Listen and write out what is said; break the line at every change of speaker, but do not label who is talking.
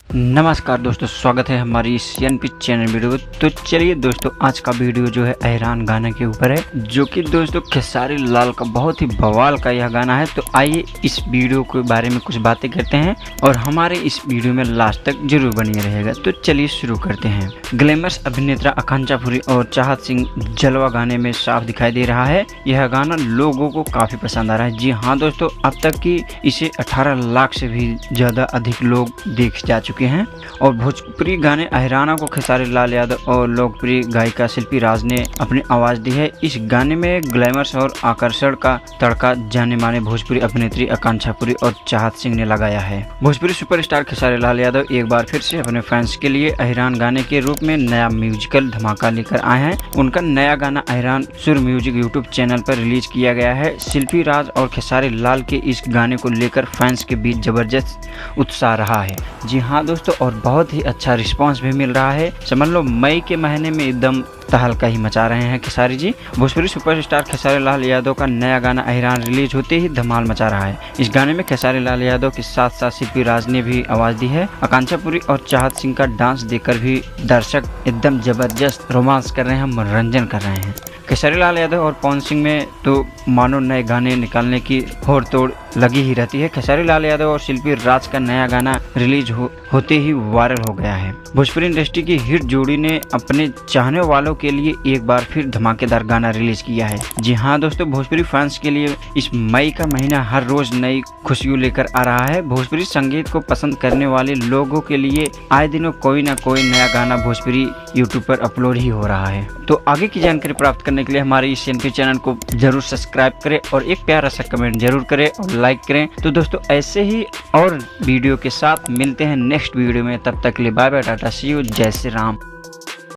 नमस्कार दोस्तों, स्वागत है हमारी इस एनपी चैनल वीडियो। तो चलिए दोस्तों, आज का वीडियो जो है हैरान गाने के ऊपर है, जो कि दोस्तों खेसारी लाल का बहुत ही बवाल का यह गाना है। तो आइए इस वीडियो के बारे में कुछ बातें करते हैं और हमारे इस वीडियो में लास्ट तक जरूर बनिए रहेगा। तो चलिए शुरू करते हैं। ग्लैमरस अभिनेता आकांक्षा पुरी और चाहत सिंह जलवा गाने में साफ दिखाई दे रहा है। यह गाना लोगों को काफी पसंद आ रहा है। जी हाँ दोस्तों, अब तक की इसे 18 लाख से भी ज्यादा अधिक लोग देख जा चुके हैं। और भोजपुरी गाने अहिराना को खेसारी लाल यादव और लोकप्रिय गायिका शिल्पी राज ने अपनी आवाज दी है। इस गाने में ग्लैमरस और आकर्षण का तड़का जाने माने भोजपुरी अभिनेत्री आकांक्षा पुरी और चाहत सिंह ने लगाया है। भोजपुरी सुपरस्टार खेसारी लाल यादव एक बार फिर से अपने फैंस के लिए अहिरान गाने के रूप में नया म्यूजिकल धमाका लेकर आए हैं। उनका नया गाना अहिरान सुर म्यूजिक यूट्यूब चैनल पर रिलीज किया गया है। शिल्पी राज और खेसारी लाल के इस गाने को लेकर फैंस के बीच जबरदस्त उत्साह रहा है। जी हाँ दोस्तों, और बहुत ही अच्छा रिस्पांस भी मिल रहा है। समझ लो मई के महीने में एकदम तहलका ही मचा रहे हैं खेसारी जी। भोजपुरी सुपरस्टार खेसारी लाल यादव का नया गाना अहिरान रिलीज होते ही धमाल मचा रहा है। इस गाने में खेसारी लाल यादव के साथ साथ शिल्पी राज ने भी आवाज दी है। आकांक्षा पुरी और चाहत सिंह का डांस देखकर भी दर्शक एकदम जबरदस्त रोमांस कर रहे हैं, मनोरंजन कर रहे हैं। खेसारी लाल यादव और पवन सिंह में तो मानो नए गाने निकालने की होड़ तोड़ लगी ही रहती है। खेसारी लाल यादव और शिल्पी राज का नया गाना रिलीज होते ही वायरल हो गया है। भोजपुरी इंडस्ट्री की हिट जोड़ी ने अपने चाहने वालों के लिए एक बार फिर धमाकेदार गाना रिलीज किया है। जी हाँ दोस्तों, भोजपुरी फैंस के लिए इस मई का महीना हर रोज नई खुशियों लेकर आ रहा है। भोजपुरी संगीत को पसंद करने वाले लोगों के लिए आए दिनों कोई ना कोई नया गाना भोजपुरी यूट्यूब पर अपलोड ही हो रहा है। तो आगे की जानकारी प्राप्त करने के लिए हमारे इस एनपी चैनल को जरूर सब्सक्राइब करें और एक प्यारा सा कमेंट जरूर करें और लाइक करें। तो दोस्तों ऐसे ही और वीडियो के साथ मिलते हैं नेक्स्ट वीडियो में। तब तक के लिए bye bye, tata, see you, जय श्री राम।